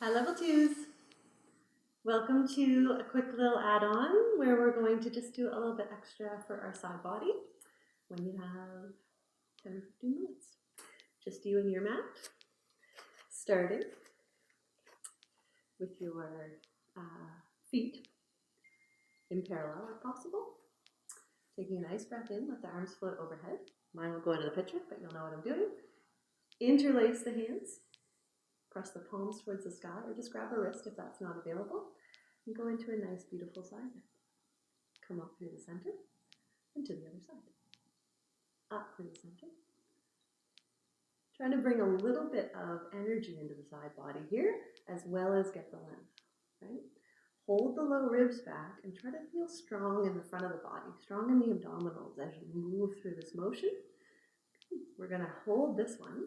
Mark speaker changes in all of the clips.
Speaker 1: Hi Level 2s! Welcome to a quick little add-on where we're going to just do a little bit extra for our side body when you have 10 or 15 minutes. Just you and your mat, starting with your feet in parallel if possible. Taking a nice breath in, let the arms float overhead. Mine will go into the picture, but you'll know what I'm doing. Interlace the hands. Press the palms towards the sky, or just grab a wrist if that's not available, and go into a nice, beautiful side bend. Come up through the center and to the other side. Up through the center. Try to bring a little bit of energy into the side body here, as well as get the length, right? Hold the low ribs back and try to feel strong in the front of the body, strong in the abdominals as you move through this motion. We're going to hold this one.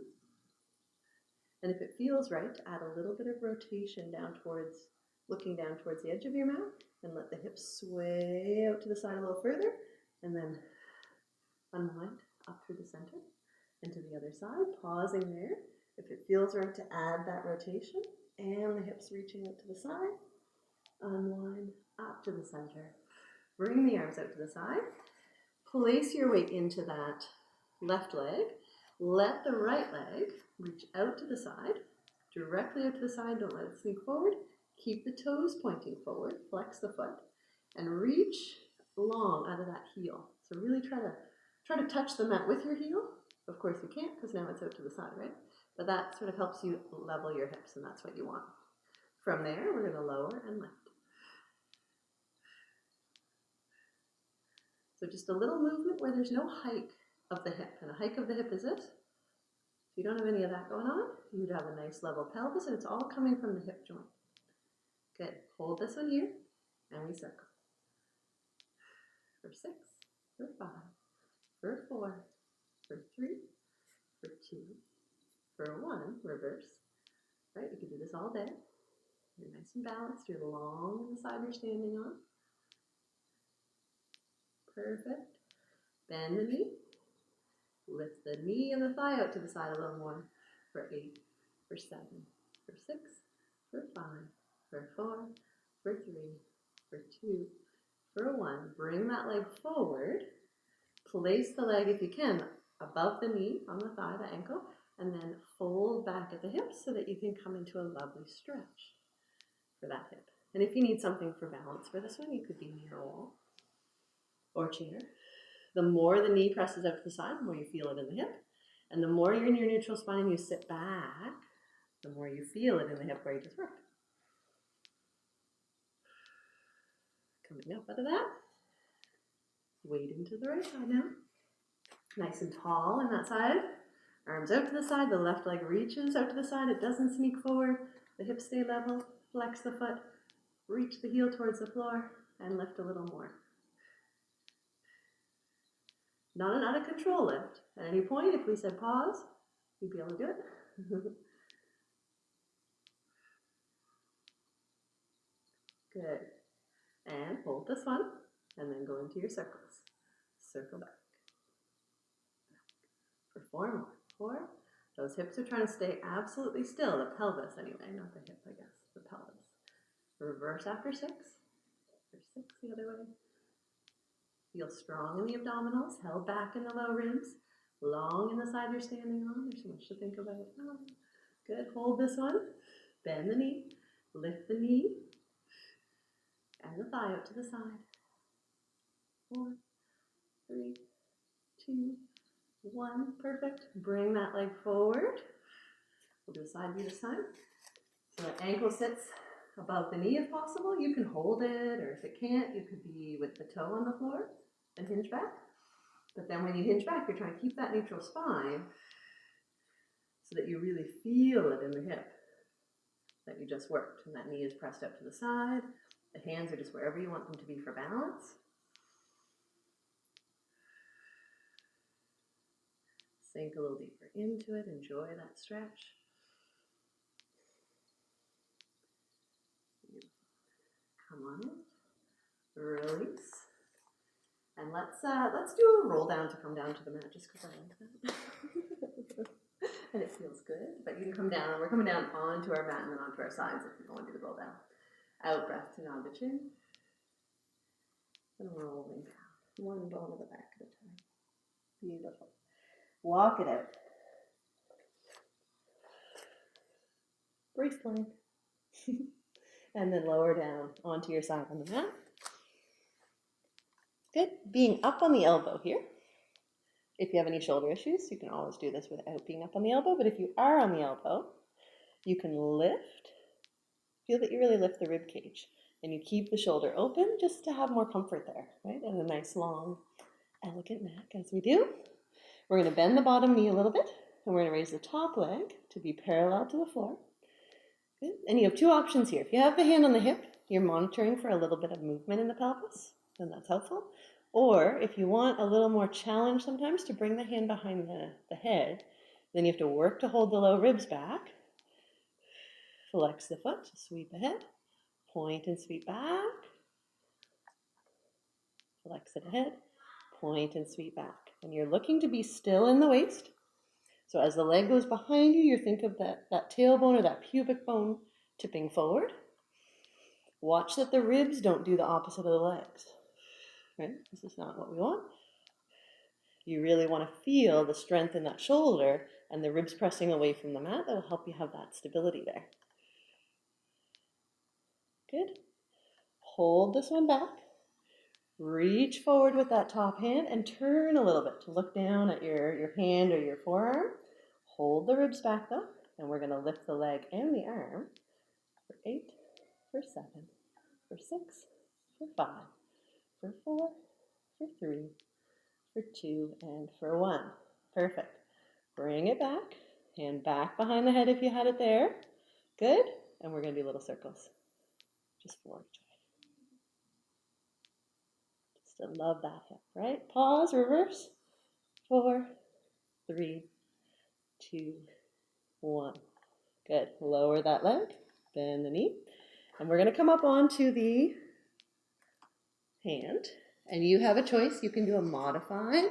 Speaker 1: And if it feels right, add a little bit of rotation down towards, looking down towards the edge of your mat, and let the hips sway out to the side a little further, and then unwind up through the center and to the other side, pausing there. If it feels right to add that rotation, and the hips reaching out to the side, unwind up to the center. Bring the arms out to the side. Place your weight into that left leg. Let the right leg reach out to the side, directly out to the side. Don't let it sneak forward. Keep the toes pointing forward. Flex the foot and reach long out of that heel. So really try to touch the mat with your heel. Of course you can't because now it's out to the side, right? But that sort of helps you level your hips, and that's what you want. From there, we're going to lower and lift. So just a little movement where there's no hike of the hip. And a hike of the hip is this. If you don't have any of that going on, you'd have a nice level pelvis, and it's all coming from the hip joint. Good. Hold this one here, and we circle. For 6, for 5, for 4, for 3, for 2, for 1, reverse. Right? You can do this all day. You're nice and balanced. You're long on the side you're standing on. Perfect. Bend the knee. Lift the knee and the thigh out to the side a little more. For 8, for 7, for 6, for 5, for 4, for 3, for 2, for 1. Bring that leg forward. Place the leg, if you can, above the knee, on the thigh, the ankle, and then fold back at the hips so that you can come into a lovely stretch for that hip. And if you need something for balance for this one, you could be near a wall or chair. The more the knee presses out to the side, the more you feel it in the hip. And the more you're in your neutral spine, you sit back, the more you feel it in the hip where you just worked. Coming up out of that, weighting to the right side now. Nice and tall on that side. Arms out to the side, the left leg reaches out to the side, it doesn't sneak forward. The hips stay level, flex the foot, reach the heel towards the floor, and lift a little more. Not an out of control lift. At any point, if we said pause, you'd be able to do it. Good. And hold this one, and then go into your circles. Circle back. For 4 more. 4. Those hips are trying to stay absolutely still. The pelvis, anyway, not the hip, I guess. The pelvis. Reverse after 6. For 6, the other way. Feel strong in the abdominals, held back in the low ribs, long in the side you're standing on. There's so much to think about. Oh, good. Hold this one. Bend the knee. Lift the knee. And the thigh out to the side. 4, 3, 2, 1. Perfect. Bring that leg forward. We'll do a side view this time. So the ankle sits above the knee if possible. You can hold it, or if it can't, you could be with the toe on the floor and hinge back. But then when you hinge back, you're trying to keep that neutral spine so that you really feel it in the hip that you just worked. And that knee is pressed up to the side. The hands are just wherever you want them to be for balance. Sink a little deeper into it. Enjoy that stretch. Come on in. Release. And let's do a roll down to come down to the mat, just because I like that. and it feels good. But you can come down. We're coming down onto our mat and then onto our sides if you don't want to do the roll down. Out breath to down the chin. And rolling down. One bone of the back at a time. Beautiful. Walk it out. Brief plank. And then lower down onto your side on the mat. Good. Being up on the elbow here. If you have any shoulder issues, you can always do this without being up on the elbow. But if you are on the elbow, you can lift. Feel that you really lift the rib cage. And you keep the shoulder open just to have more comfort there, right? And a nice, long, elegant neck as we do. We're going to bend the bottom knee a little bit. And we're going to raise the top leg to be parallel to the floor. Good. And you have two options here. If you have the hand on the hip, you're monitoring for a little bit of movement in the pelvis, then that's helpful. Or if you want a little more challenge sometimes to bring the hand behind the head, then you have to work to hold the low ribs back. Flex the foot to sweep ahead. Point and sweep back. Flex it ahead. Point and sweep back. And you're looking to be still in the waist. So as the leg goes behind you, you think of that tailbone or that pubic bone tipping forward. Watch that the ribs don't do the opposite of the legs. Right? This is not what we want. You really want to feel the strength in that shoulder and the ribs pressing away from the mat. That will help you have that stability there. Good. Hold this one back. Reach forward with that top hand and turn a little bit to look down at your hand or your forearm. Hold the ribs back though, and we're going to lift the leg and the arm for 8, for 7, for 6, for 5, for 4, for 3, for 2, and for 1. Perfect. Bring it back. Hand back behind the head if you had it there. Good. And we're going to do little circles. Just 4 each way. Just to love that hip, right? Pause, reverse. 4, 3, 2, 1. Good. Lower that leg. Bend the knee. And we're going to come up onto the hand. And you have a choice. You can do a modified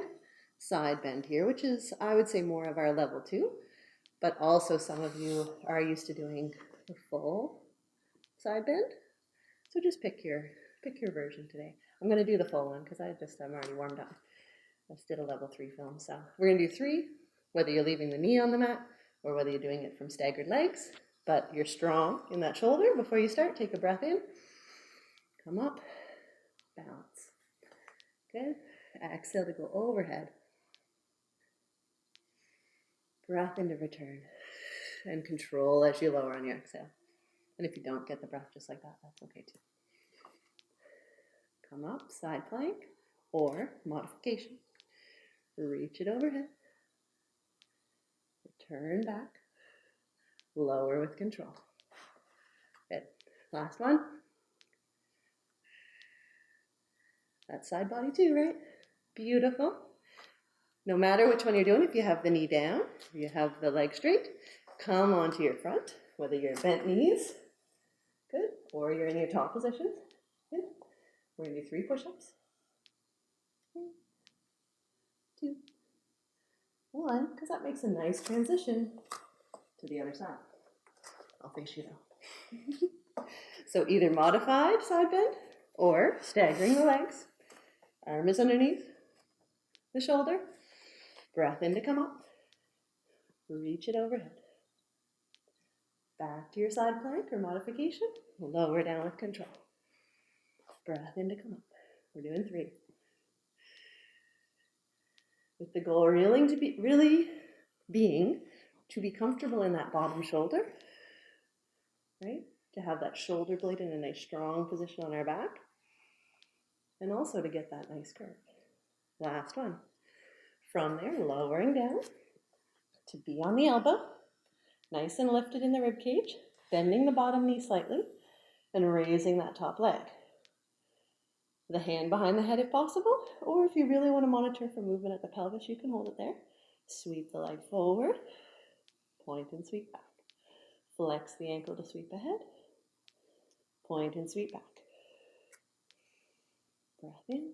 Speaker 1: side bend here, which is, I would say, more of our level 2. But also some of you are used to doing the full side bend. So just pick your version today. I'm going to do the full one because I'm already warmed up. I just did a level 3 film. So we're going to do 3, whether you're leaving the knee on the mat or whether you're doing it from staggered legs. But you're strong in that shoulder. Before you start, take a breath in. Come up. Bounce. Good. Exhale to go overhead. Breath into return. And control as you lower on your exhale. And if you don't get the breath just like that, that's okay too. Come up, side plank, or modification. Reach it overhead. Return back. Lower with control. Good. Last one. That's side body too, right? Beautiful. No matter which one you're doing, if you have the knee down, if you have the leg straight, come onto your front, whether you're bent knees, good, or you're in your top position, good. We're going to do 3 push-ups. 3, 2, 1, because that makes a nice transition to the other side. I'll face you though. So either modified side bend or staggering the legs. Arm is underneath the shoulder. Breath in to come up. Reach it overhead. Back to your side plank or modification. Lower down with control. Breath in to come up. We're doing 3. With the goal really being to be comfortable in that bottom shoulder, right? To have that shoulder blade in a nice strong position on our back. And also to get that nice curve. Last one. From there, lowering down to be on the elbow. Nice and lifted in the rib cage. Bending the bottom knee slightly. And raising that top leg. The hand behind the head if possible. Or if you really want to monitor for movement at the pelvis, you can hold it there. Sweep the leg forward. Point and sweep back. Flex the ankle to sweep ahead. Point and sweep back. Breath in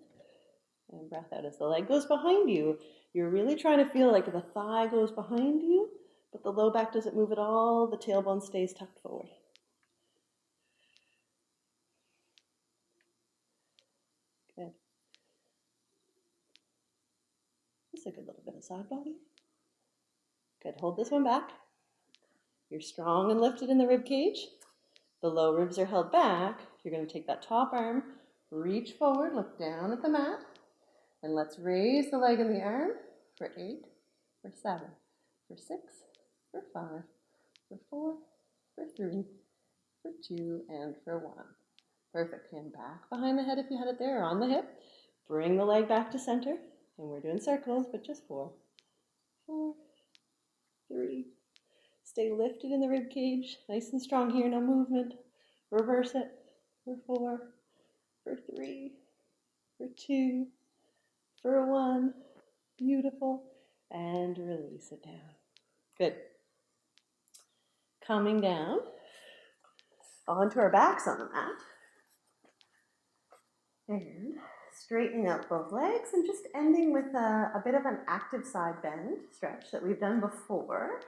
Speaker 1: and breath out as the leg goes behind you. You're really trying to feel like the thigh goes behind you, but low back doesn't move at all, the tailbone stays tucked forward. Good. Just a good little bit of side body. Good, hold this one back. You're strong and lifted in the rib cage. The low ribs are held back. You're going to take that top arm, reach forward, look down at the mat, and let's raise the leg and the arm for 8, for 7, for 6, for 5, for 4, for 3, for 2, and for 1. Perfect. Hand back behind the head if you had it there, or on the hip. Bring the leg back to center, and we're doing circles, but just 4, 4, 3. Stay lifted in the rib cage, nice and strong here, no movement. Reverse it for 4, for 3, for 2, for 1. Beautiful. And release it down. Good. Coming down onto our backs on the mat. And straightening out both legs and just ending with a bit of an active side bend stretch that we've done before,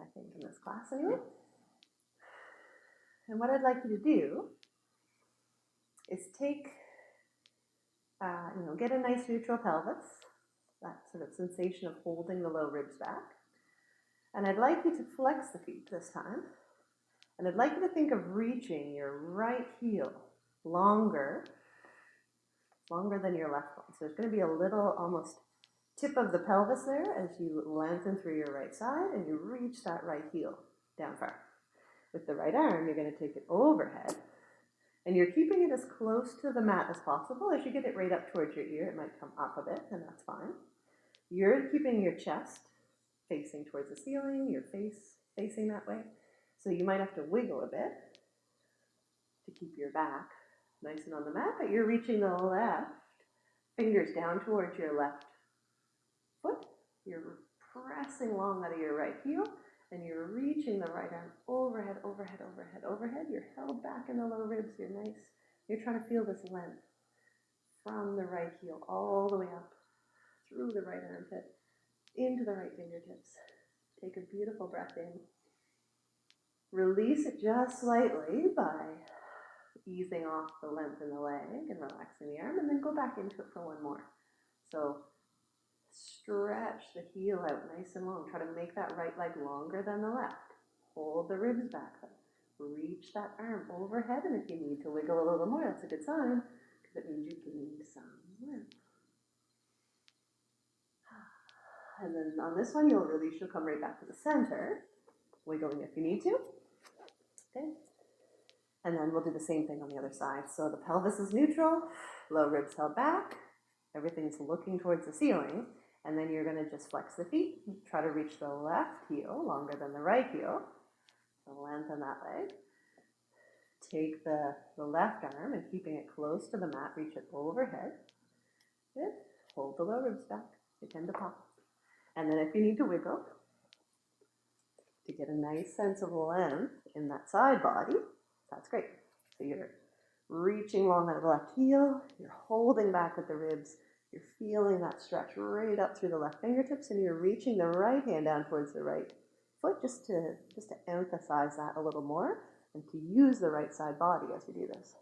Speaker 1: I think in this class anyway. And what I'd like you to do is take, get a nice neutral pelvis, that sort of sensation of holding the low ribs back. And I'd like you to flex the feet this time. And I'd like you to think of reaching your right heel longer than your left one. So there's going to be a little almost tip of the pelvis there as you lengthen through your right side and you reach that right heel down far. With the right arm, you're going to take it overhead and you're keeping it as close to the mat as possible. As you get it right up towards your ear, it might come up a bit, and that's fine. You're keeping your chest facing towards the ceiling, your face facing that way. So you might have to wiggle a bit to keep your back nice and on the mat, but you're reaching the left fingers down towards your left foot. You're pressing long out of your right heel, and you're reaching the right arm overhead, overhead, overhead, overhead. You're held back in the low ribs. You're nice. You're trying to feel this length from the right heel all the way up through the right armpit into the right fingertips. Take a beautiful breath in. Release it just slightly by easing off the length in the leg and relaxing the arm, and then go back into it for one more. So stretch the heel out nice and long. Try to make that right leg longer than the left. Hold the ribs back. Reach that arm overhead, and if you need to wiggle a little more, that's a good sign, because it means you gained some length. And then on this one, you'll release, you'll come right back to the center, wiggling if you need to. Okay. And then we'll do the same thing on the other side. So the pelvis is neutral, low ribs held back, everything's looking towards the ceiling, and then you're going to just flex the feet. Try to reach the left heel longer than the right heel. So lengthen that leg. Take the left arm and keeping it close to the mat, reach it overhead. Good. Hold the low ribs back. They tend to pop. And then if you need to wiggle, to get a nice sense of length in that side body, that's great. So you're reaching long out of the left heel, you're holding back with the ribs, you're feeling that stretch right up through the left fingertips, and you're reaching the right hand down towards the right foot just to emphasize that a little more and to use the right side body as you do this.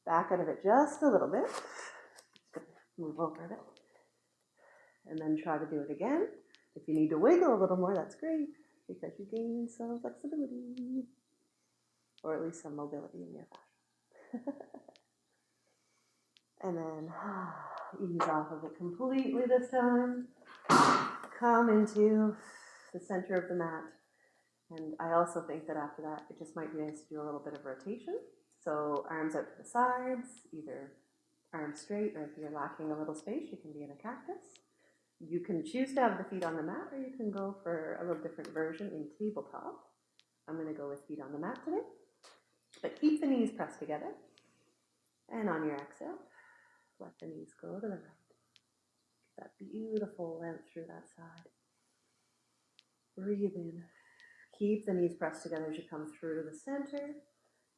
Speaker 1: Back out of it just a little bit. Just gonna move over a bit. And then try to do it again. If you need to wiggle a little more, that's great, because you gain some flexibility, or at least some mobility in your fascia. And then ease off of it completely this time. Come into the center of the mat. And I also think that after that, it just might be nice to do a little bit of rotation. So arms out to the sides, either arms straight, or if you're lacking a little space, you can be in a cactus. You can choose to have the feet on the mat, or you can go for a little different version in tabletop. I'm going to go with feet on the mat today. But keep the knees pressed together. And on your exhale, let the knees go to the right. Get that beautiful length through that side. Breathe in. Keep the knees pressed together as you come through the center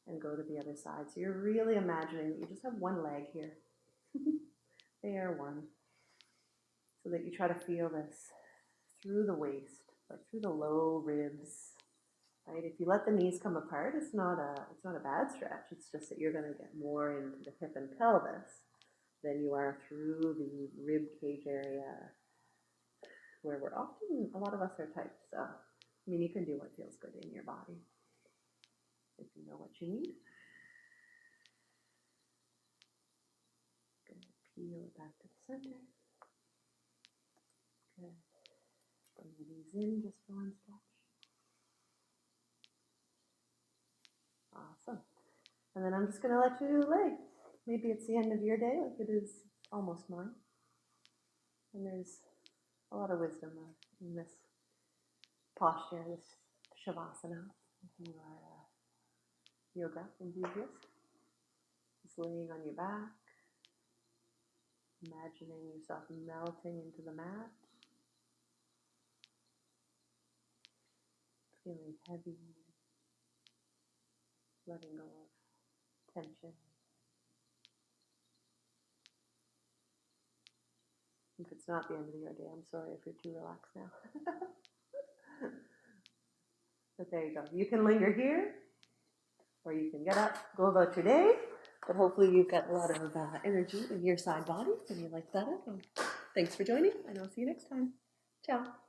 Speaker 1: and go to the other side. So you're really imagining that you just have one leg here. There, one. So that you try to feel this through the waist, like through the low ribs. Right? If you let the knees come apart, it's not a bad stretch. It's just that you're going to get more into the hip and pelvis than you are through the rib cage area, where a lot of us are tight. So, I mean, you can do what feels good in your body if you know what you need. Good. Peel it back to the center. Good. Bring the knees in just for one stretch. Awesome. And then I'm just going to let you do the leg. Maybe it's the end of your day, like it is almost mine. And there's a lot of wisdom in this posture, this shavasana. If you are a yoga enthusiast, just laying on your back, imagining yourself melting into the mat, feeling heavy, letting go of tension. If it's not the end of your day, I'm sorry if you're too relaxed now. But there you go. You can linger here, or you can get up, go about your day, but hopefully you've got a lot of energy in your side body and you like that. Thanks for joining, and I'll see you next time. Ciao.